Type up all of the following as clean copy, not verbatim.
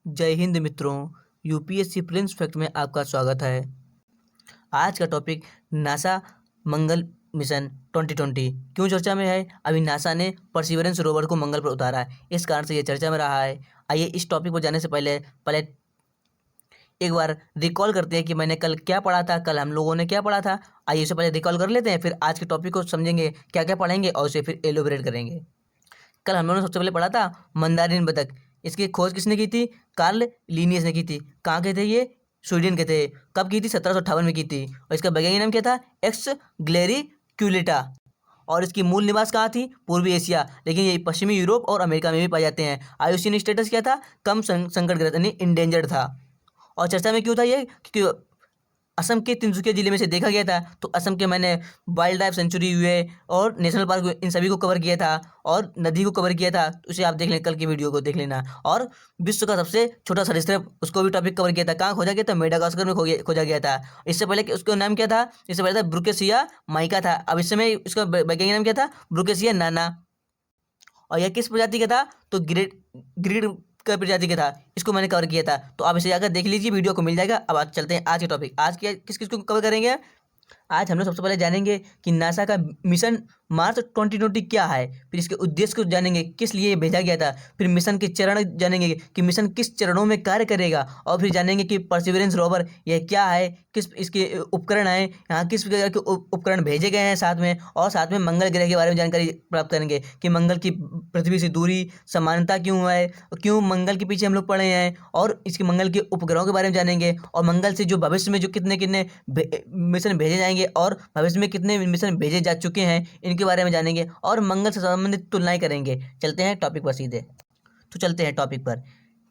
जय हिंद मित्रों, UPSC prelims fact में आपका स्वागत है। आज का टॉपिक नासा मंगल मिशन 2020 क्यों चर्चा में है। अभी नासा ने परसिवरेंस रोवर को मंगल पर उतारा है, इस कारण से ये चर्चा में रहा है। आइए इस टॉपिक पर जाने से पहले एक बार रिकॉल करते हैं कि मैंने कल क्या पढ़ा था, कल हम लोगों ने क्या पढ़ा था। आइए इससे पहले रिकॉल कर लेते हैं, फिर आज के टॉपिक को समझेंगे क्या क्या पढ़ेंगे और उसे फिर एलोबरेट करेंगे। कल हम लोगों ने सबसे पहले पढ़ा था मंदारिन बतख। इसकी खोज किसने की थी? कार्ल लिनियस ने की थी। कहाँ के थे ये? स्वीडन के थे। कब की थी? 1758 में की थी। और इसका वैज्ञानिक नाम क्या था? एक्स ग्लेरिक्यूलेटा। और इसकी मूल निवास कहाँ थी? पूर्वी एशिया, लेकिन ये पश्चिमी यूरोप और अमेरिका में भी पाए जाते हैं। आयुसीन स्टेटस क्या था? कम संकटग्रस्त यानी इंडेंजर्ड था। और चर्चा में क्यों था ये? क्योंकि असम के तिनसुकिया जिले में से देखा गया था। तो असम के मैंने वाइल्ड लाइफ सेंचुरी हुए और नेशनल पार्क हुए, इन सभी को कवर किया था और नदी को कवर किया था। तो उसे आप देख लें, कल की वीडियो को देख लेना। और विश्व का सबसे छोटा सरीसृप, उसको भी टॉपिक कवर किया था। कहाँ खोजा गया था? मेडागास्कर में खोजा गया था। इससे पहले उसका नाम क्या था? इससे पहले था ब्रुकेसिया माइका था। अब इस समय इसका वैज्ञानिक नाम क्या था? ब्रुकेसिया नाना। और यह किस प्रजाति का था? तो ग्रेड ग्रीड का प्रजाति का था। इसको मैंने कवर किया था, तो आप इसे जाकर देख लीजिए, वीडियो को मिल जाएगा। अब आज चलते हैं आज के टॉपिक। आज क्या किस किस को कवर करेंगे? आज हम लोग सबसे पहले जानेंगे कि नासा का मिशन मार्स 2020 क्या है, फिर इसके उद्देश्य को जानेंगे, किस लिए ये भेजा गया था, फिर मिशन के चरण जानेंगे कि मिशन किस चरणों में कार्य करेगा, और फिर जानेंगे कि परसिवरेंस रोवर यह क्या है, किस इसके उपकरण हैं, यहाँ किस प्रकार के उपकरण भेजे गए हैं साथ में, और साथ में मंगल ग्रह के बारे में जानकारी प्राप्त करेंगे कि मंगल की पृथ्वी से दूरी, समानता क्यों है, क्यों मंगल के पीछे हम लोग पड़े हैं, और इसके मंगल के उपग्रहों के बारे में जानेंगे, और मंगल से जो भविष्य में जो कितने कितने मिशन भेजे जाएंगे और भविष्य में कितने मिशन भेजे जा चुके हैं, इनके बारे में जानेंगे और मंगल से संबंधित तुलनाएं करेंगे। चलते हैं टॉपिक पर सीधे। तो चलते हैं टॉपिक पर।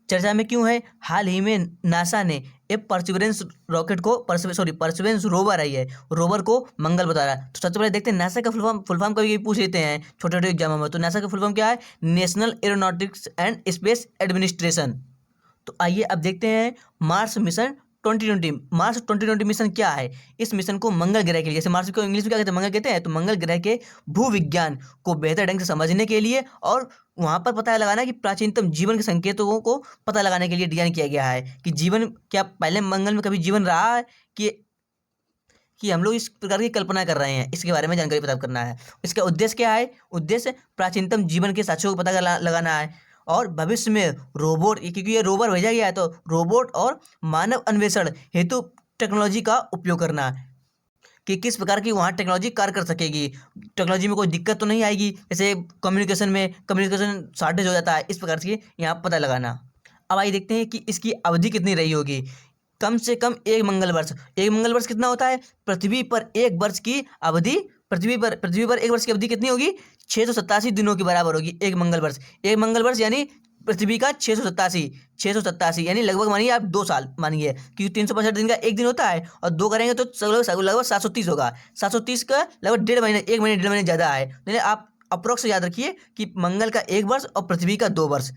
चर्चा में क्यों है? हाल ही में नासा ने एक परसिवरेंस रॉकेट को परसिवरेंस रोवर है, ये रोवर को मंगल बता रहा है। तो सबसे पहले देखते हैं नासा का फुल फॉर्म कभी पूछ लेते हैं छोटे छोटे एग्जामों में। तो नासा का फुल फॉर्म क्या है? National aeronautics and space administration. तो आइए अब देखते हैं मार्स मिशन 2020। मार्स 2020 मिशन क्या है? इस मिशन को मंगल ग्रह के लिए, जैसे मार्स को इंग्लिश में क्या कहते हैं? मंगल कहते हैं। तो मंगल ग्रह के भूविज्ञान को बेहतर ढंग से समझने के लिए और वहां पर पता लगाना कि प्राचीनतम जीवन के संकेतों को पता लगाने के लिए डिजाइन किया गया है कि जीवन क्या पहले मंगल में कभी जीवन रहा है कि हम लोग इस प्रकार की कल्पना कर रहे हैं, इसके बारे में जानकारी प्राप्त करना है। इसका उद्देश्य क्या है? उद्देश्य प्राचीनतम जीवन के साक्ष्यों को पता लगाना है और भविष्य में रोबोट, क्योंकि ये रोवर भेजा गया है, तो रोबोट और मानव अन्वेषण हेतु टेक्नोलॉजी का उपयोग करना कि किस प्रकार की वहाँ टेक्नोलॉजी कार्य कर सकेगी, टेक्नोलॉजी में कोई दिक्कत तो नहीं आएगी, जैसे कम्युनिकेशन शॉर्टेज हो जाता है, इस प्रकार से यहाँ पता लगाना। अब आइए देखते हैं कि इसकी अवधि कितनी रही होगी। कम से कम एक मंगल वर्ष। एक मंगल वर्ष कितना होता है? पृथ्वी पर एक वर्ष की अवधि, पृथ्वी पर एक वर्ष की अवधि कितनी होगी? 687 दिनों के बराबर होगी एक मंगल वर्ष। एक मंगल वर्ष यानी पृथ्वी का 687 यानी लगभग मानिए आप 2 साल मानिए, क्योंकि 365 दिन का एक दिन होता है और 2 करेंगे तो लगभग 730 होगा। 730 का लगभग 1.5 महीने, 1 महीने 1.5 महीने ज़्यादा है। यानी आप अप्रोक्स याद रखिए कि मंगल का 1 वर्ष और पृथ्वी का 2 वर्ष।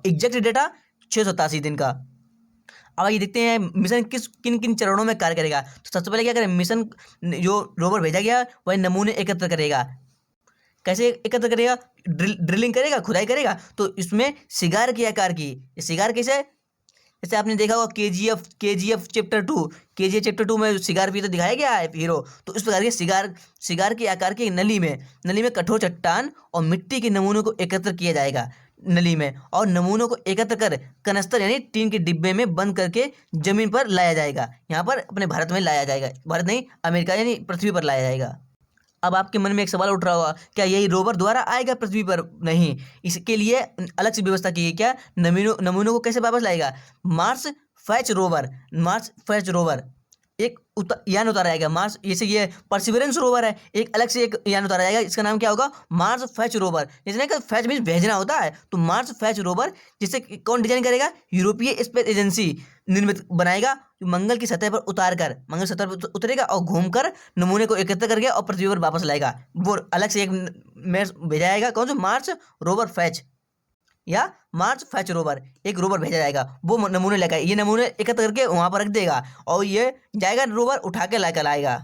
एग्जैक्ट डेटा 687 दिन का। अब आइए देखते हैं मिशन किन किन चरणों में कार्य करेगा। तो सबसे पहले क्या करें? मिशन जो रोवर भेजा गया वह नमूने एकत्र करेगा। कैसे एकत्र करेगा? ड्रिलिंग करेगा, खुदाई करेगा। तो इसमें सिगार के आकार की, सिगार कैसे? जैसे आपने देखा होगा केजीएफ चैप्टर 2 में सिगार भी तो दिखाया गया है हीरो। तो इस प्रकार के सिगार के आकार की नली में कठोर चट्टान और मिट्टी के नमूनों को एकत्र किया जाएगा नली में, और नमूनों को एकत्र कर कनस्तर यानी टीन के डिब्बे में बंद करके जमीन पर लाया जाएगा। यहाँ पर अपने भारत में लाया जाएगा, भारत नहीं अमेरिका यानी पृथ्वी पर लाया जाएगा। अब आपके मन में एक सवाल उठ रहा होगा, क्या यही रोवर द्वारा आएगा पृथ्वी पर? नहीं, इसके लिए अलग से व्यवस्था की है। क्या? नमूनों को कैसे वापस लाएगा? मार्स फैच रोवर एक यान उतारा जाएगा। मार्स, जैसे ये परसिवरेंस रोवर है, एक अलग से एक यान उतारा जाएगा, इसका नाम क्या होगा? Mars fetch rover. जैसे ना फैच मीन्स भेजना होता है, तो मार्स फैच रोवर जिसे कौन डिजाइन करेगा? यूरोपीय स्पेस एजेंसी निर्मित बनाएगा। मंगल की सतह पर मंगल सतह पर उतरेगा और घूमकर नमूने को एकत्र करके और पृथ्वी पर वापस लाएगा। वो अलग से एक भेजा जाएगा, कौन सा? मार्स रोवर फैच या मार्स फैच रोवर, एक रोवर भेजा जाएगा, वो नमूने लेकर, ये नमूने एकत्र करके वहां पर रख देगा और ये जाएगा रोवर उठा के लेकर आएगा।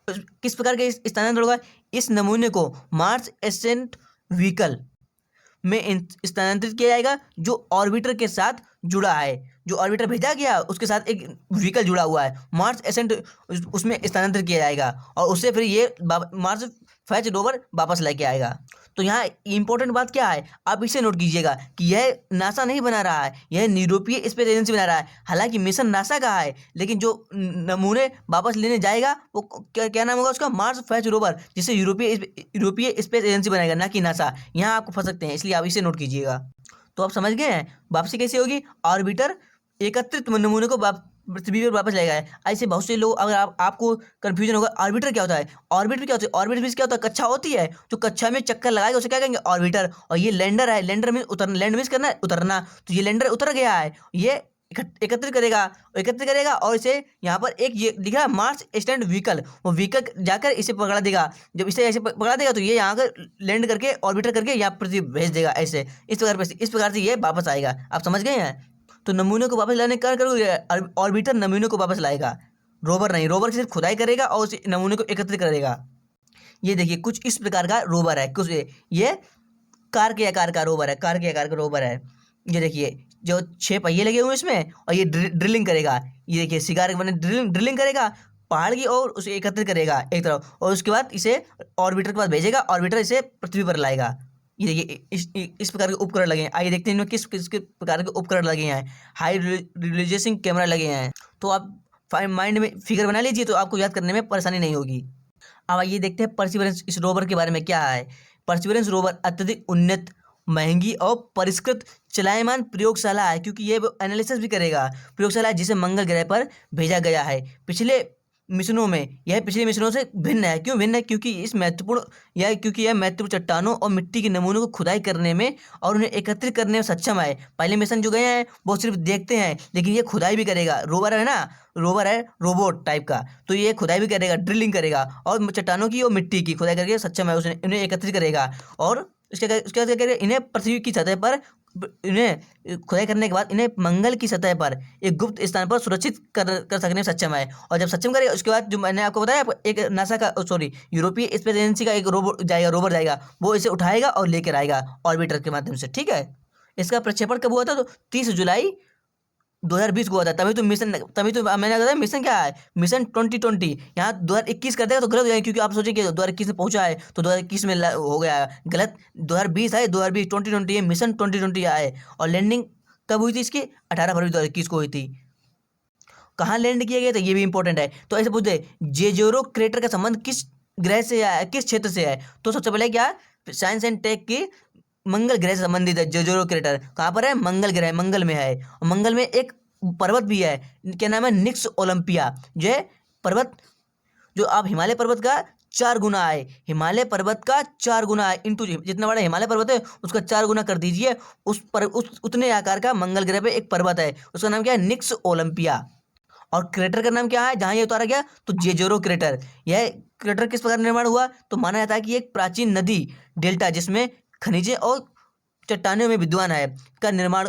किस प्रकार के स्थानांतरण होगा? इस नमूने को मार्स एसेंट व्हीकल में स्थानांतरित किया जाएगा जो ऑर्बिटर के साथ जुड़ा है। जो ऑर्बिटर भेजा गया उसके साथ एक व्हीकल जुड़ा हुआ है, मार्स एसेंट उसमें स्थानांतरित किया जाएगा और उससे फिर ये मार्स फैच रोवर वापस लेके आएगा। तो यहाँ इंपॉर्टेंट बात क्या है, आप इसे नोट कीजिएगा कि यह नासा नहीं बना रहा है, यह यूरोपीय स्पेस एजेंसी बना रहा है। हालांकि मिशन नासा का है, लेकिन जो नमूने वापस लेने जाएगा वो क्या नाम होगा उसका, मार्स फैच रोवर, जिसे यूरोपीय स्पेस एजेंसी बनाएगा, ना कि नासा। यहाँ आपको फंस सकते हैं, इसलिए आप इसे नोट कीजिएगा। तो आप समझ गए हैं वापसी कैसे होगी, ऑर्बिटर एकत्रित नमूने को पृथ्वी पर वापस लाएगा। ऐसे बहुत से लोग, अगर आपको कंफ्यूजन होगा ऑर्बिटर क्या होता है, ऑर्बिटर क्या होता है, ऑर्बिटर में क्या होता है, कक्षा होती है, जो कक्षा में चक्कर लगाएगा उसे क्या कहेंगे, ऑर्बिटर। और ये लैंडर है, लैंडर में उतरना, लैंड मीन्स करना उतरना, तो ये लैंडर उतर गया है, ये एकत्रित करेगा और इसे यहाँ पर एक ये लिखा है मार्स स्टैंड व्हीकल, वो व्हीकल जाकर इसे पकड़ा देगा। जब इसे ऐसे पकड़ा देगा तो ये यहाँ कर लैंड करके ऑर्बिटर करके यहाँ पृथ्वी भेज देगा। ऐसे इस प्रकार से ये वापस आएगा। आप समझ गए हैं। तो नमूने को वापस लाने का करोगे, ऑर्बिटर नमूने को वापस लाएगा, रोवर नहीं। रोवर सिर्फ खुदाई करेगा और उस नमूने को एकत्रित करेगा। ये देखिए कुछ इस प्रकार का रोवर है, कुछ ये कार के आकार का रोवर है, कार के आकार का रोवर है। ये देखिए जो 6 पहिए लगे हुए इसमें, और ये ड्रिलिंग करेगा। ये देखिए शिकार बने ड्रिलिंग करेगा पहाड़ की, और उसे एकत्रित करेगा एक तरफ, और उसके बाद इसे ऑर्बिटर के पास भेजेगा, ऑर्बिटर इसे पृथ्वी पर लाएगा। ये देखिए इस प्रकार के उपकरण लगे हैं। आइए देखते हैं इनमें किस किस प्रकार के उपकरण लगे हैं। हाई रिजोल्यूशन कैमरा लगे हैं। तो आप माइंड में फिगर बना लीजिए, तो आपको याद करने में परेशानी नहीं होगी। अब आइए देखते हैं परसिवरेंस इस रोवर के बारे में क्या है। परसिवरेंस रोवर अत्यधिक उन्नत, महंगी और परिष्कृत चलायमान प्रयोगशाला है, क्योंकि ये एनालिसिस भी करेगा। प्रयोगशाला है जिसे मंगल ग्रह पर भेजा गया है। पिछले मिशनों से भिन्न है। क्यों भिन्न है? क्योंकि यह महत्वपूर्ण चट्टानों और मिट्टी के नमूनों को खुदाई करने में और उन्हें एकत्रित करने में सक्षम है। पहले मिशन जो गए हैं वो सिर्फ देखते हैं, लेकिन ये खुदाई भी करेगा। रोवर है ना, रोवर है रोबोट टाइप का, तो ये खुदाई भी करेगा, ड्रिलिंग करेगा और चट्टानों की और मिट्टी की खुदाई करके सक्षम है, उन्हें एकत्रित करेगा। और उसके बाद क्या करेगा, इन्हें पृथ्वी की सतह पर, इन्हें खुदाई करने के बाद इन्हें मंगल की सतह पर एक गुप्त स्थान पर सुरक्षित कर सकने में सक्षम है। और जब सक्षम करेगा उसके बाद जो मैंने आपको बताया, एक नासा का यूरोपीय स्पेस एजेंसी का एक रोवर जाएगा, वो इसे उठाएगा और लेकर आएगा ऑर्बिटर के माध्यम से। ठीक है। इसका प्रक्षेपण कब हुआ था? तो 30 जुलाई 2020 को हुआ था। तभी तो मैंने बताया मिशन क्या है, मिशन 2020। यहाँ 2021 कर देगा तो गलत हो जाएगा, क्योंकि आप सोचिए कि 2021 में पहुंचा है तो 2021 में हो गया है, गलत। 2020 है, 2020 ये मिशन 2020 आए। और लैंडिंग कब हुई थी इसकी? 18 फरवरी 2021 को हुई थी। कहाँ लैंड किया गया था ये भी इंपॉर्टेंट है। तो ऐसे पूछते जेजोरो क्रेटर का संबंध किस ग्रह से है, किस क्षेत्र से है? तो सबसे पहले क्या, साइंस एंड टेक की मंगल ग्रह से संबंधित है। जेजोरो क्रेटर कहाँ पर है? मंगल ग्रह, मंगल में है। और मंगल में एक पर्वत भी है, क्या नाम है? निक्स ओलंपिया। जो है पर्वत, जो आप हिमालय पर्वत का 4 गुना है, हिमालय पर्वत का 4 गुना है, इंटू जितना बड़ा हिमालय पर्वत है उसका 4 गुना कर दीजिए। उतने आकार का मंगल ग्रह पे एक पर्वत है, उसका नाम क्या है? निक्स ओलंपिया। और क्रेटर का नाम क्या है जहां ये उतारा गया? तो जेजोरो क्रेटर। यह क्रेटर किस प्रकार निर्माण हुआ? तो माना जाता है कि एक प्राचीन नदी डेल्टा जिसमें खनिजें और चट्टानों में विद्वान है का निर्माण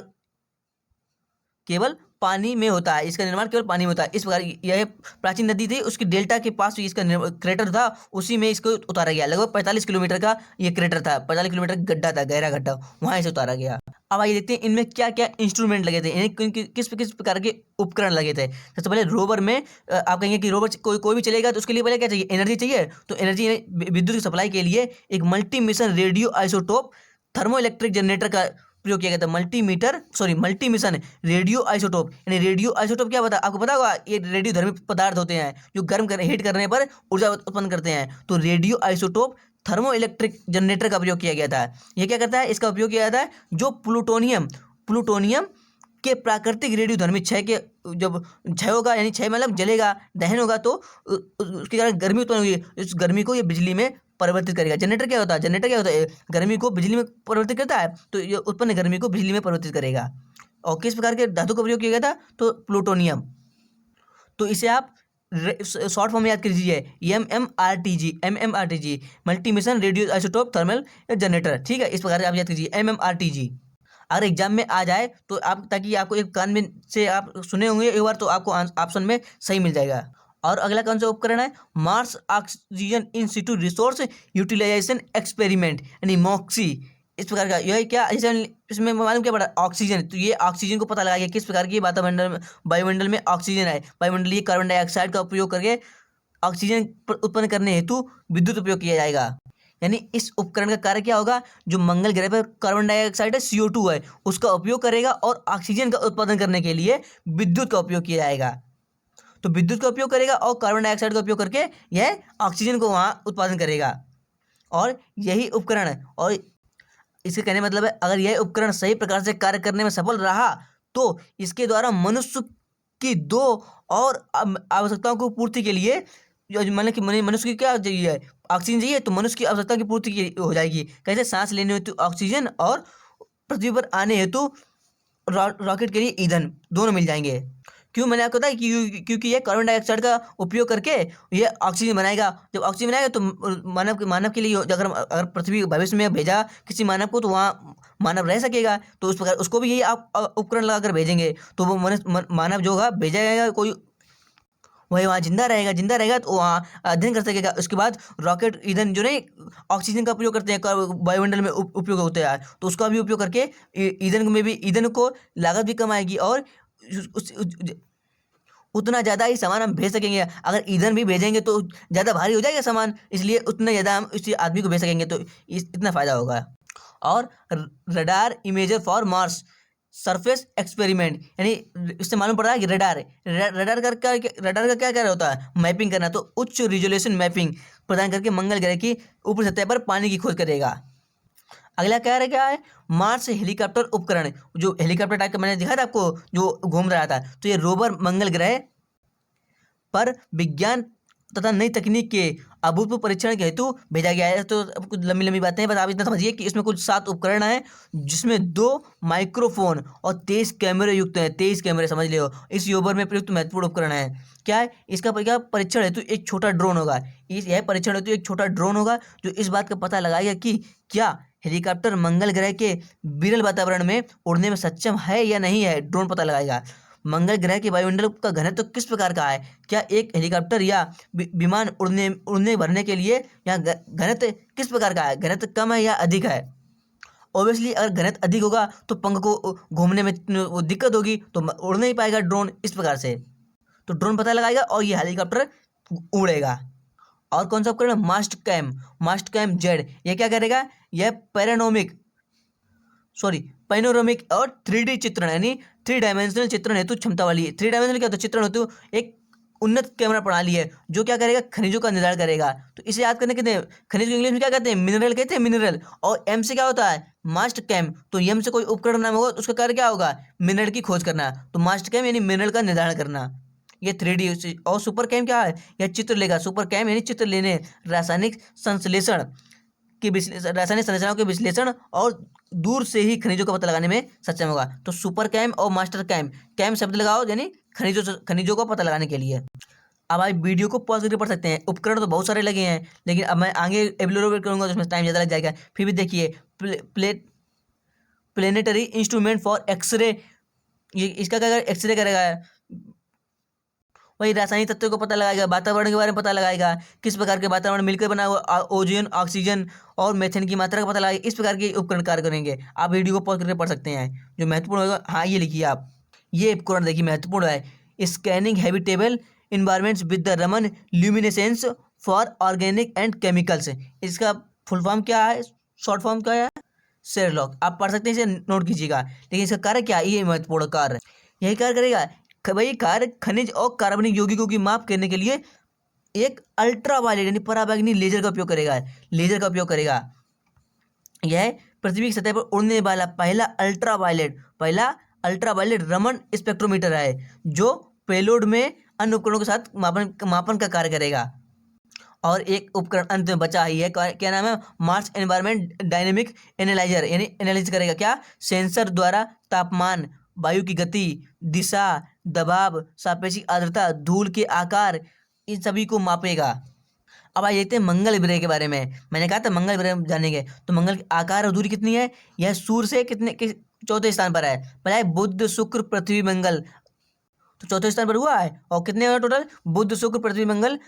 केवल पानी में होता है। इसका निर्माण केवल पानी में होता है। इस प्रकार यह प्राचीन नदी थी, उसकी डेल्टा के पास इसका क्रेटर था, उसी में इसको उतारा गया। लगभग 45 किलोमीटर का ये क्रेटर था, 45 किलोमीटर गड्ढा था, गहरा गड्ढा, वहां इसे उतारा गया। अब आइए देखते हैं इनमें क्या क्या इंस्ट्रूमेंट लगे थे, इन्हें किस किस प्रकार के उपकरण लगे थे। सबसे पहले रोवर में आप कहेंगे कि रोवर कोई भी चलेगा तो उसके लिए पहले क्या चाहिए? एनर्जी चाहिए। तो एनर्जी विद्युत की सप्लाई के लिए एक multi mission radio isotope thermo electric generator का प्रयोग किया गया था। Multi mission radio isotope. यानी रेडियो आइसोटोप क्या बता, आपको पता होगा, ये रेडियोधर्मी पदार्थ होते हैं जो हीट करने पर ऊर्जा उत्पन्न करते हैं। तो radio isotope thermo electric generator का प्रयोग किया गया था। यह क्या करता है? इसका उपयोग किया जाता है जो प्लूटोनियम के प्राकृतिक रेडियोधर्मी क्षय के, जब क्षय होगा यानी क्षय मतलब जलेगा, दहन होगा, तो उसके कारण गर्मी उत्पन्न होगी। इस गर्मी को ये बिजली में परिवर्तित करेगा। जनरेटर क्या होता है? गर्मी को बिजली में परिवर्तित करता है, तो ये उत्पन्न गर्मी को बिजली में परिवर्तित करेगा। और किस प्रकार के धातु का प्रयोग किया गया था? तो प्लूटोनियम। तो इसे आप शॉर्ट फॉर्म में याद कर लीजिए, MMRTG, multi mission radio isotope thermal generator. ठीक है, इस प्रकार से आप याद कीजिए MMRTG। अगर एग्जाम में आ जाए तो आप, ताकि आपको एक कान में से आप सुने होंगे एक बार, तो आपको ऑप्शन में सही मिल जाएगा। और अगला कौन सा उपकरण है? Mars oxygen in situ resource utilisation experiment यानी मॉक्सी। इस प्रकार का यह क्या, जैसे इसमें मालूम क्या पड़ा, ऑक्सीजन, तो ये ऑक्सीजन को पता लगाया किस प्रकार की वातावरण में, वायुमंडल में ऑक्सीजन है, वायुमंडलीय कार्बन डाइऑक्साइड का उपयोग करके ऑक्सीजन उत्पन्न करने हेतु विद्युत उपयोग किया जाएगा। यानी इस उपकरण का कार्य क्या होगा, जो मंगल ग्रह पर कार्बन डाइऑक्साइड है, CO2 है, उसका उपयोग करेगा और ऑक्सीजन का उत्पादन करने के लिए विद्युत का उपयोग किया जाएगा। तो विद्युत का उपयोग करेगा और कार्बन डाइऑक्साइड का उपयोग करके यह ऑक्सीजन को वहाँ उत्पादन करेगा। और यही उपकरण, और इसके कहने मतलब है, अगर यह उपकरण सही प्रकार से कार्य करने में सफल रहा तो इसके द्वारा मनुष्य की दो और आवश्यकताओं को पूर्ति के लिए, मतलब कि मनुष्य की क्या चाहिए, ऑक्सीजन चाहिए, तो मनुष्य की आवश्यकता की पूर्ति हो जाएगी। कैसे, सांस लेने हेतु ऑक्सीजन और पृथ्वी पर आने हेतु रॉकेट के लिए ईंधन दोनों मिल जाएंगे। क्यों, मैंने आपको बताया क्योंकि ये कार्बन डाइऑक्साइड का उपयोग करके ये ऑक्सीजन बनाएगा। जब ऑक्सीजन बनाएगा तो मानव के लिए, अगर पृथ्वी भविष्य में भेजा किसी मानव को, तो वहाँ मानव रह सकेगा। तो उस प्रकार उसको भी यही आप उपकरण लगा कर भेजेंगे, तो वो मानव जो होगा भेजा जाएगा, कोई वही वहाँ जिंदा रहेगा तो वहाँ अध्ययन कर सकेगा। उसके बाद रॉकेट ईंधन जो नहीं ऑक्सीजन का उपयोग करते हैं, वायुमंडल में उपयोग होता है, तो उसका भी उपयोग करके ईंधन को लागत भी कम आएगी और उतना ज़्यादा ही सामान हम भेज सकेंगे। अगर ईंधन भी भेजेंगे तो ज़्यादा भारी हो जाएगा सामान, इसलिए उतना ज़्यादा हम इसी आदमी को भेज सकेंगे, तो इतना फ़ायदा होगा। और radar imager for Mars surface experiment, यानी इससे मालूम पड़ रहा है कि रडार का क्या क्या होता है, मैपिंग करना। तो उच्च रिजोल्यूशन मैपिंग प्रदान करके मंगल ग्रह की ऊपरी सतह पर पानी की खोज करेगा। अगला क्या है, मार्स हेलीकॉप्टर उपकरण, जो हेलीकॉप्टर टाइप का मैंने दिखा था आपको जो घूम रहा था, तो ये रोवर मंगल ग्रह पर विज्ञान तथा नई तकनीक के अभूतपूर्व परीक्षण के हेतु भेजा गया है। तो अब कुछ लंबी बातें हैं, बस आप इतना समझिए कि इसमें कुछ 7 उपकरण हैं, जिसमें 2 माइक्रोफोन और 23 कैमरे युक्त हैं। 23 कैमरे समझ लियो, इस रोवर में प्रयुक्त महत्वपूर्ण उपकरण है। क्या है इसका परीक्षण हेतु एक छोटा ड्रोन होगा। यह परीक्षण हेतु एक छोटा ड्रोन होगा जो इस बात का पता लगाएगा कि क्या हेलीकॉप्टर मंगल ग्रह के विरल वातावरण में उड़ने में सक्षम है या नहीं है। ड्रोन पता लगाएगा मंगल ग्रह के वायुमंडल का घनत्व किस प्रकार का है, क्या एक हेलीकॉप्टर या विमान उड़ने भरने के लिए यहाँ घनत्व किस प्रकार का है, घनत्व कम है या अधिक है। ऑब्वियसली अगर घनत्व अधिक होगा तो पंख को घूमने में दिक्कत होगी, तो उड़ नहीं पाएगा ड्रोन। इस प्रकार से तो ड्रोन पता लगाएगा और ये हेलीकॉप्टर उड़ेगा। और कौन सा उपकरण, मास्ट कैम जेड, ये क्या करेगा, यह पैनोरामिक और 3D चित्रण, यानी 3 डायमेंशनल चित्रण हेतु क्षमता वाली है। 3 डायमेंशनल क्या होता है, चित्रण हेतु एक उन्नत कैमरा प्रणाली है जो क्या करेगा, खनिजों का निर्धारण करेगा। तो इसे याद करने के खनिज को इंग्लिश में क्या कहते हैं, मिनरल कहते हैं, मिनरल। और एम से क्या होता है, मास्ट कैम। तो एम से कोई उपकरण नाम होगा तो उसका कार्य क्या होगा, मिनरल की खोज करना। तो मास्ट कैम यानी मिनरल का निर्धारण करना, ये 3D। और सुपर कैम क्या है, यह चित्र लेगा। सुपर कैम यानी चित्र लेने, रासायनिक संरचनाओं के विश्लेषण और दूर से ही खनिजों का पता लगाने में सक्षम होगा। तो सुपर कैम और मास्टर कैम शब्द लगाओ यानी खनिजों का पता लगाने के लिए। अब आप वीडियो को पॉज करके पढ़ सकते हैं। उपकरण तो बहुत सारे लगे हैं, लेकिन अब मैं आगे एब्लोरेट करूंगा तो उसमें टाइम ज़्यादा लग जाएगा। फिर भी देखिए, प्लेनेटरी इंस्ट्रूमेंट फॉर एक्सरे, ये इसका क्या करेगा, एक्सरे करेगा। वही रासायनिक तत्वों को पता लगाएगा, वातावरण के बारे में पता लगाएगा, किस प्रकार के वातावरण मिलकर बना हुआ, ओजोन, ऑक्सीजन और मीथेन की मात्रा का पता लगाएगा। इस प्रकार के उपकरण कार्य करेंगे। आप वीडियो को पॉज करके पढ़ सकते हैं। जो महत्वपूर्ण होगा, हाँ ये लिखिए आप, ये उपकरण देखिए महत्वपूर्ण है। Scanning habitable environments with the Raman luminescence for organic and chemicals. इसका फुल फॉर्म क्या है, शॉर्ट फॉर्म क्या है, शेरलॉक। आप पढ़ सकते हैं, इसे नोट कीजिएगा। लेकिन इसका कार्य क्या है, ये महत्वपूर्ण कार्य, यही कार्य करेगा भाई। कार्य खनिज और कार्बनिक यौगिकों की माप करने के लिए एक अल्ट्रावायलेट यानी पराबैंगनी लेजर का उपयोग करेगा। यह पृथ्वी की सतह पर उड़ने वाला पहला अल्ट्रावायलेट रमन स्पेक्ट्रोमीटर है, जो पेलोड में अन्य उपकरणों के साथ मापन का कार्य करेगा। और एक उपकरण अंत में बचा ही है, क्या नाम है, मार्स एनवायरमेंट डायनेमिक एनालाइजर, यानी एनालिसिस करेगा। क्या, सेंसर द्वारा तापमान, वायु की गति, दिशा, दबाव, सापेक्षिक आर्द्रता, धूल के आकार, इन सभी को मापेगा। अब आइए देखते हैं मंगल ग्रह के बारे में। मैंने कहा था मंगल ग्रह जानेंगे, तो मंगल की आकार और दूरी कितनी है, यह सूर्य से चौथे स्थान पर है। पहला है बुध, शुक्र, पृथ्वी, मंगल, तो चौथे स्थान पर हुआ है। और कितने हुआ टोटल, बुध, शुक्र, पृथ्वी, मंगल,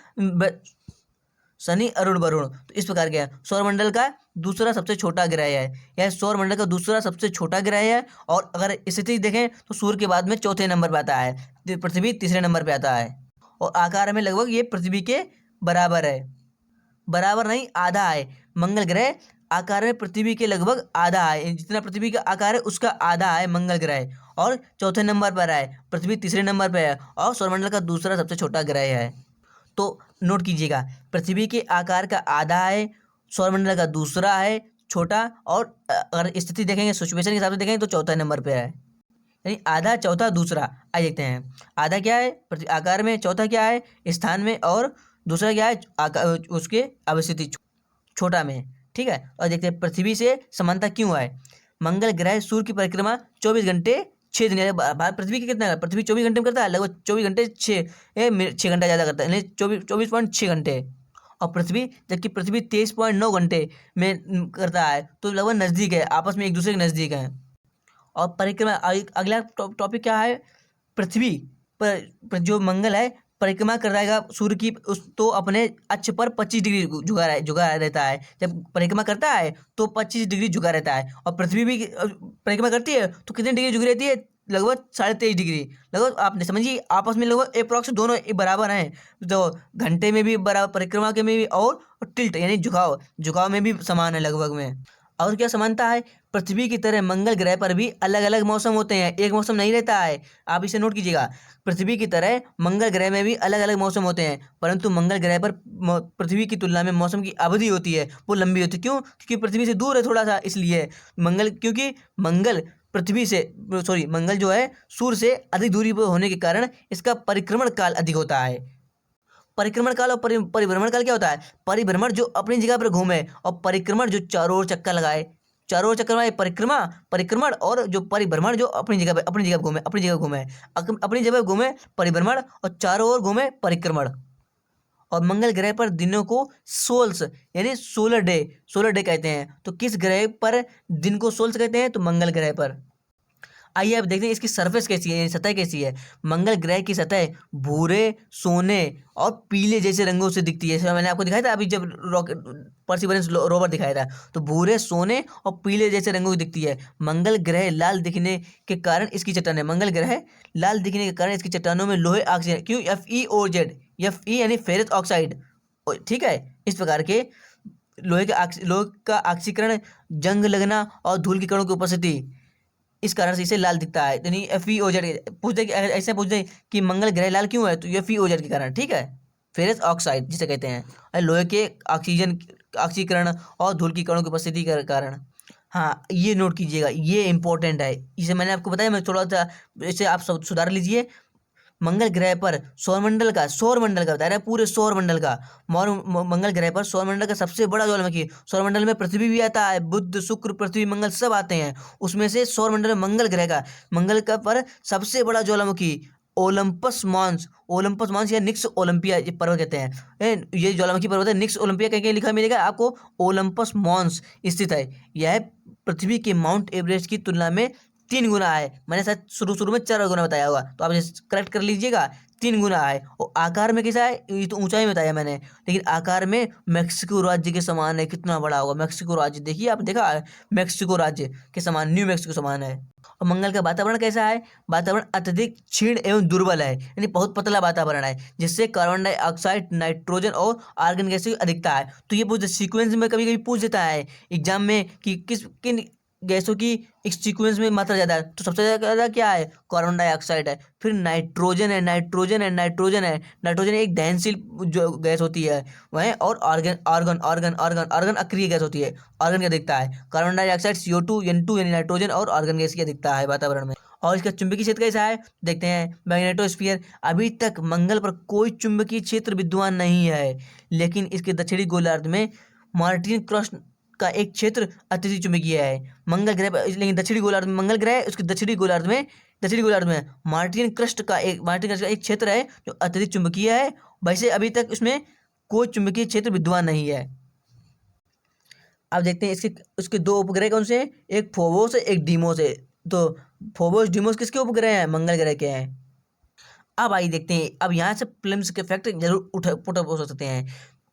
शनि, अरुण, वरुण। तो इस प्रकार के सौरमंडल का दूसरा सबसे छोटा ग्रह है, यह सौरमंडल का दूसरा सबसे छोटा ग्रह है। और अगर स्थिति देखें तो सूर्य के बाद में चौथे नंबर पर आता है, पृथ्वी तीसरे नंबर पर आता है। और आकार में लगभग ये पृथ्वी के बराबर है, बराबर नहीं आधा है। मंगल ग्रह आकार में पृथ्वी के लगभग आधा है, जितना पृथ्वी का आकार है उसका आधा है मंगल ग्रह। और चौथे नंबर पर है, पृथ्वी तीसरे नंबर पर है और सौरमंडल का दूसरा सबसे छोटा ग्रह है। तो नोट कीजिएगा, पृथ्वी के आकार का आधा है, सौरमंडल का दूसरा है छोटा, और अगर स्थिति देखेंगे सिचुएशन के हिसाब से देखेंगे तो चौथा नंबर पे है, यानी आधा, चौथा, दूसरा। आइए देखते हैं, आधा क्या है पृथ्वी आकार में, चौथा क्या है स्थान में, और दूसरा क्या है उसके अवस्थिति छोटा में। ठीक है, और देखते हैं पृथ्वी से समानता क्यों है। मंगल ग्रह सूर्य की परिक्रमा 24 घंटे 6 दिन, पृथ्वी की कितना, पृथ्वी 24 घंटे में करता है, लगभग 24 घंटे 6 घंटा ज़्यादा करता है, 24.6 घंटे। और पृथ्वी, जबकि पृथ्वी 23.9 घंटे में करता है, तो लगभग नज़दीक है, आपस में एक दूसरे के नज़दीक हैं। और परिक्रमा, अगला टॉपिक क्या है, पृथ्वी पर जो मंगल है परिक्रमा कर रहेगा सूर्य की, उस तो अपने अक्ष पर 25 डिग्री झुका रहता है। जब परिक्रमा करता है तो 25 डिग्री झुका रहता है। और पृथ्वी भी परिक्रमा करती है तो कितनी डिग्री झुकी रहती है, लगभग 23.5 डिग्री। लगभग आप समझिए आपस में लगभग अप्रॉक्स दोनों बराबर हैं, तो घंटे में भी बराबर, परिक्रमा के में भी, और टिल्ट यानी झुकाव में भी समान है लगभग में। और क्या समानता है, पृथ्वी की तरह मंगल ग्रह पर भी अलग अलग मौसम होते हैं, एक मौसम नहीं रहता है। आप इसे नोट कीजिएगा, पृथ्वी की तरह मंगल ग्रह में भी अलग अलग मौसम होते हैं, परंतु मंगल ग्रह पर पृथ्वी की तुलना में मौसम की अवधि होती है वो लंबी होती है। क्यों? क्योंकि पृथ्वी से दूर है थोड़ा सा, इसलिए क्योंकि मंगल जो है सूर्य से अधिक दूरी पर होने के कारण इसका परिक्रमण काल अधिक होता है। परिक्रमण काल और परिभ्रमण काल क्या होता है, परिभ्रमण जो अपनी जगह पर घूमे, और परिक्रमण जो चारों ओर चक्कर लगाए, चारों ओर चक्कर लगाए, परिक्रमण, और जो परिभ्रमण जो अपनी जगह घूमे, अपनी जगह घूमे परिभ्रमण, और चारों ओर घूमे परिक्रमण। और मंगल ग्रह पर दिनों को सोल्स यानी सोलर डे कहते हैं। तो किस ग्रह पर दिन को सोल्स कहते हैं, तो मंगल ग्रह पर। आइए अब देखते हैं इसकी सरफेस कैसी है, सतह कैसी है। मंगल ग्रह की सतह भूरे, सोने और पीले जैसे रंगों से दिखती है। जैसे मैंने आपको दिखाया था अभी जब रॉकेट परसिवरेंस रोवर दिखाया था, तो भूरे, सोने और पीले जैसे रंगों की दिखती है। मंगल ग्रह लाल दिखने के कारण इसकी चट्टानें, मंगल ग्रह लाल दिखने के कारण इसकी चट्टानों में लोहे ऑक्सीजन, क्यों, FeOZ, Fe यानी फेरस ऑक्साइड। ठीक है, इस प्रकार के लोहे का ऑक्सीकरण, जंग लगना और धूल के कणों की उपस्थिति, इस कारण से इसे लाल दिखता है। यानी FeOZ पूछ दे, ऐसे पूछ दे कि मंगल ग्रह लाल क्यों है, तो FeOZ के कारण। ठीक है, फेरस ऑक्साइड जिसे कहते हैं, और लोहे के ऑक्सीकरण और धूल की कणों की उपस्थिति के कारण। हाँ, ये नोट कीजिएगा, ये इंपॉर्टेंट है, इसे मैंने आपको बताया, मैं थोड़ा सा इसे आप सुधार लीजिए। मंगल ग्रह पर सौरमंडल का बता रहा है, पूरे सौरमंडल का। मंगल ग्रह पर सौरमंडल का सबसे बड़ा ज्वालामुखी, सौरमंडल में पृथ्वी भी आता है, बुध, शुक्र, पृथ्वी, मंगल सब आते हैं, उसमें से सौरमंडल में मंगल का पर सबसे बड़ा ज्वालामुखी ओलंपस मॉन्स या निक्स ओलंपिया ये पर्वत कहते हैं। ये ज्वालामुखी पर्वत है, निक्स ओलंपिया कह के लिखा मिलेगा आपको, ओलंपस मॉन्स स्थित है। यह पृथ्वी के माउंट एवरेस्ट की तुलना में 3 गुना है। मैंने शायद शुरू में 4 गुना बताया होगा, तो आप इसे करेक्ट कर लीजिएगा, 3 गुना है। और आकार में कैसा है, ये तो ऊंचाई में बताया मैंने, लेकिन आकार में मैक्सिको राज्य के समान है। कितना बड़ा होगा मैक्सिको राज्य, देखिए आप देखा है, मैक्सिको राज्य के समान, न्यू मैक्सिको समान है। और मंगल का वातावरण कैसा है, वातावरण अत्यधिक क्षीण एवं दुर्बल है, यानी बहुत पतला वातावरण है, जिससे कार्बन डाइऑक्साइड, नाइट्रोजन और आर्गन गैस की अधिकता है। तो ये पूछ सीक्वेंस में कभी कभी पूछ देता है एग्जाम में कि किन गैसों की एक सीक्वेंस में मात्रा ज़्यादा है, तो सबसे ज़्यादा क्या है, कार्बन डाइऑक्साइड है, फिर नाइट्रोजन एक दहनशील जो गैस होती है वह, और आर्गन अक्रिय गैस होती है, आर्गन की अधिकता है। कार्बन डाइऑक्साइड CO2 N2 यानी नाइट्रोजन, और आर्गन गैस की अधिकता है वातावरण में। और इसका चुंबकीय क्षेत्र कैसा है, देखते हैं, मैग्नेटोस्फीयर। अभी तक मंगल पर कोई चुंबकीय क्षेत्र विद्यमान नहीं है, लेकिन इसके दक्षिणी गोलार्ध में मार्टिन क्रस्ट का एक क्षेत्र अत्यधिक चुंबकीय है। मंगल ग्रह पर, लेकिन दक्षिणी गोलार्ध में मंगल ग्रह है, उसके दक्षिणी गोलार्ध में मार्टिन क्रस्ट का एक क्षेत्र है जो अत्यधिक चुंबकीय है। वैसे अभी तक उसमें कोई चुंबकीय क्षेत्र विद्यमान नहीं है। अब देखते हैं उसके 2 उपग्रह कौन से हैं, एक फोबोस है, एक डीमोस है। तो फोबोस डीमोस किसके उपग्रह हैं, मंगल ग्रह के हैं। अब आइए देखते हैं, अब यहाँ से फिल्म्स के फैक्ट जरूर पुटअप हो सकते हैं।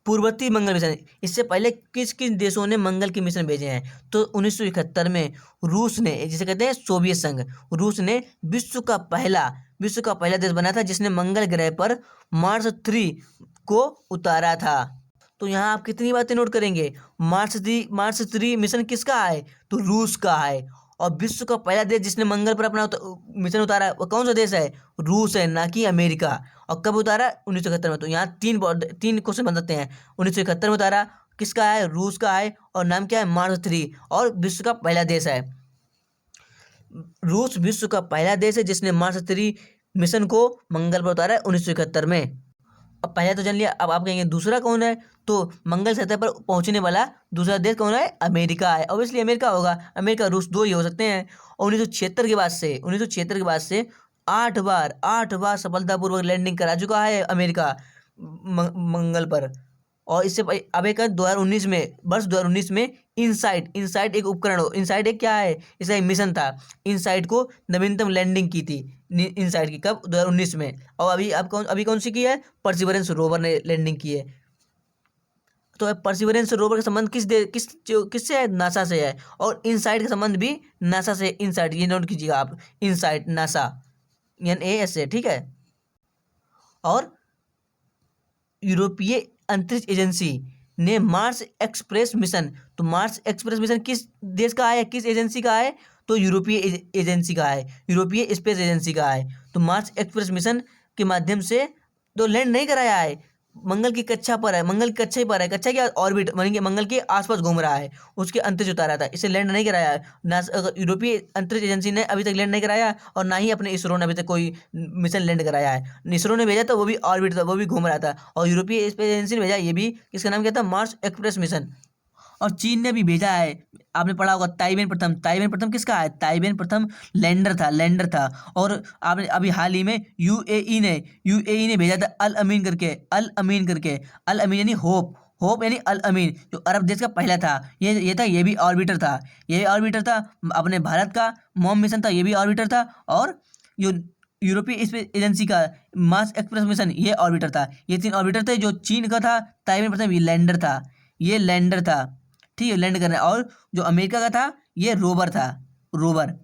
पूर्ववर्ती मंगल मिशन, इससे पहले किस किस देशों ने मंगल के मिशन भेजे हैं? तो 1971 में रूस ने, जिसे कहते हैं सोवियत संघ, रूस ने विश्व का पहला देश बना था जिसने मंगल ग्रह पर मार्स 3 को उतारा था। तो यहाँ आप कितनी बातें नोट करेंगे? मार्स 3 मिशन किसका है? तो रूस का है। और विश्व का पहला देश जिसने मंगल पर अपना मिशन उतारा है वो कौन सा देश है? रूस है, ना कि अमेरिका। और कब उतारा? 1971 में। तो यहाँ तीन क्वेश्चन बन सकते हैं। 1971 में उतारा, किसका है? रूस का है, और नाम क्या है? मार्स 3, और विश्व का पहला देश है। रूस विश्व का पहला देश है जिसने मार्स 3 मिशन को मंगल पर उतारा है 1971 में। अब पहला तो जान लिया, अब आप कहेंगे दूसरा कौन है? तो मंगल सतह पर पहुंचने वाला दूसरा देश कौन है? अमेरिका है। ऑब्वियसली अमेरिका होगा, अमेरिका रूस दो ही हो सकते हैं। और 1976 के बाद से 8 बार सफलतापूर्वक लैंडिंग करा चुका है अमेरिका मंगल पर। और इससे अब एक 2019 में, वर्ष 2019 में इनसाइट एक उपकरण, इनसाइट एक क्या है? इसका एक मिशन था। इनसाइट को नवीनतम लैंडिंग की थी इनसाइट की, कब? 2019 में। और अभी कौन सी की है? परसिवरेंस रोवर ने लैंडिंग की है। तो परसिवरेंस रोवर का संबंध किससे है? नासा से है। और इनसाइट का संबंध भी नासा से। इनसाइट, ये नोट कीजिएगा आप, इनसाइट नासा, NASA से, ठीक है। और यूरोपीय अंतरिक्ष एजेंसी ने मार्स एक्सप्रेस मिशन, तो मार्स एक्सप्रेस मिशन किस देश का है? किस एजेंसी का है? तो यूरोपीय एजेंसी का है, यूरोपीय स्पेस एजेंसी का है। तो मार्स एक्सप्रेस मिशन के माध्यम से तो लैंड नहीं कराया है, मंगल की कक्षा पर है, मंगल की कक्षा पर है। कक्षा क्या? ऑर्बिट, मानेंगे मंगल के आसपास घूम रहा है, उसके अंतरिक्ष उतारा था, इसे लैंड नहीं कराया है। यूरोपीय अंतरिक्ष एजेंसी ने अभी तक लैंड नहीं कराया, और ना ही अपने इसरो ने अभी तक कोई मिशन लैंड कराया है। इसरो ने भेजा था, वो भी ऑर्बिट था, वो भी घूम रहा था। और यूरोपीय स्पेस एजेंसी ने भेजा, ये भी, इसका नाम क्या था? Mars express mission. और चीन ने भी भेजा है, आपने पढ़ा होगा ताइवेन प्रथम किसका है? ताइवेन प्रथम लैंडर था। और आपने अभी हाल ही में यूएई ने भेजा था अल अमीन करके, अल अमीन यानी होप यानी अल अमीन, जो अरब देश का पहला था। ये भी ऑर्बिटर था। अपने भारत का मॉम मिशन था, ये भी ऑर्बिटर था। और जो यूरोपीय स्पेस एजेंसी का मार्स एक्सप्रेस मिशन, ये ऑर्बिटर था। ये 3 ऑर्बिटर थे। जो चीन का था ताइवेन प्रथम, ये लैंडर था, ठीक है, लैंड करना। और जो अमेरिका का था, ये रोवर था। रोवर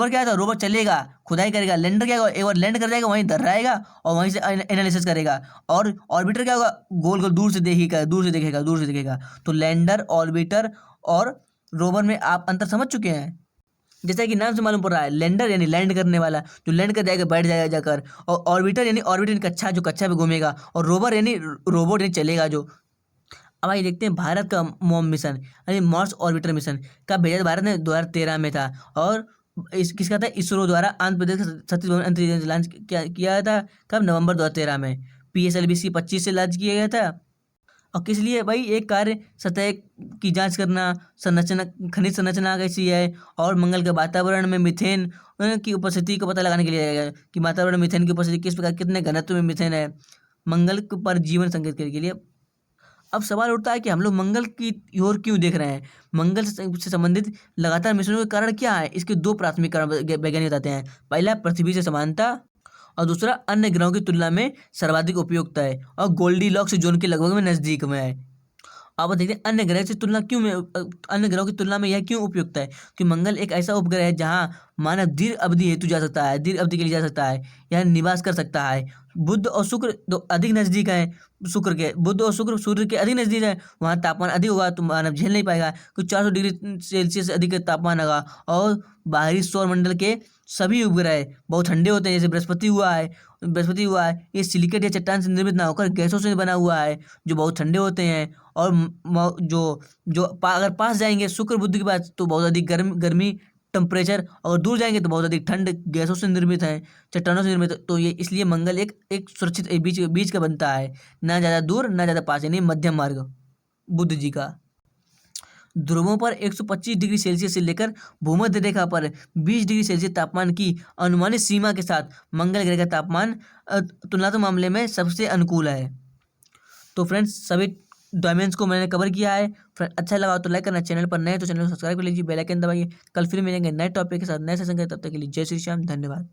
क्या था? रोवर चलेगा, खुदाई करेगा। लैंडर क्या होगा? एक बार लैंड कर जाएगा, वहीं धर रहेगा और वहीं से एनालिसिस करेगा। और ऑर्बिटर क्या होगा? गोल गोल दूर से देखेगा। तो लैंडर, ऑर्बिटर और रोवर में आप अंतर समझ चुके हैं। जैसा कि नाम से मालूम पड़ रहा है, लैंडर यानी लैंड करने वाला, जो लैंड कर जाएगा, बैठ जाएगा जाकर। और ऑर्बिटर यानी कक्षा, जो कक्षा पे घूमेगा। और रोवर यानी रोबोट यानी चलेगा जो। अब आइए देखते हैं भारत का मॉम मिशन यानी मार्स ऑर्बिटर मिशन का भेजा भारत ने 2013 में था। और किसका था? इसरो द्वारा आंध्र प्रदेश का सतीश धवन अंतरिक्ष एजेंसी लॉन्च किया था। कब? नवंबर 2013 में। PSLV 25 से लॉन्च किया गया था। और किस लिए भाई? एक कार्य सतह की जांच करना, खनिज संरचना कैसी है, और मंगल के वातावरण में मीथेन की उपस्थिति को पता लगाने के लिए कि वातावरण में मीथेन की उपस्थिति किस प्रकार, कितने घनत्व में मीथेन है, मंगल पर जीवन संकेत करने के लिए। अब सवाल उठता है कि हम लोग मंगल की ओर क्यों देख रहे हैं? मंगल से संबंधित लगातार मिशनों के कारण क्या है? इसके 2 प्राथमिक कारण वैज्ञानिक बताते हैं। पहला, पृथ्वी से समानता, और दूसरा, अन्य ग्रहों की तुलना में सर्वाधिक उपयुक्त है और गोल्डीलॉक्स जोन के लगभग में नजदीक में है। अब देखते हैं अन्य ग्रहों की तुलना में यह क्यों उपयुक्त है? कि मंगल एक ऐसा उपग्रह है जहां मानव दीर्घ अवधि हेतु जा सकता है, दीर्घ अवधि के लिए जा सकता है, यह निवास कर सकता है। बुध और शुक्र तो अधिक नजदीक है, बुध और शुक्र सूर्य के अधिक नजदीक है, वहाँ तापमान अधिक होगा तो मानव झेल नहीं पाएगा, कुछ 400 डिग्री सेल्सियस से अधिक तापमान होगा। और बाहरी सौर मंडल के सभी उपग्रह बहुत ठंडे होते हैं, जैसे बृहस्पति हुआ है, ये सिलिकेट या चट्टान से निर्मित ना होकर गैसों से बना हुआ है, जो बहुत ठंडे होते हैं। और अगर पास जाएंगे शुक्र बुध के पास तो बहुत अधिक गर्मी टेम्परेचर, और दूर जाएंगे तो बहुत अधिक ठंड, गैसों से निर्मित है, चट्टानों से निर्मित है। तो ये इसलिए मंगल एक सुरक्षित बीच का बनता है, ना ज़्यादा दूर ना ज़्यादा पास, यानी मध्यम मार्ग बुध जी का। ध्रुवों पर 125 डिग्री सेल्सियस से लेकर भूमध्य रेखा पर 20 डिग्री सेल्सियस तापमान की अनुमानित सीमा के साथ मंगल ग्रह का तापमान तुलनात्मक मामले में सबसे अनुकूल है। तो फ्रेंड्स, सभी डोमेन्स को मैंने कवर किया है। अच्छा लगा तो लाइक करना, चैनल पर नए तो चैनल को सब्सक्राइब कर लीजिए, बेल आइकन दबाइए। कल फिर मिलेंगे नए टॉपिक के साथ, नए सेशन के, तब तक के लिए जय श्री श्याम, धन्यवाद।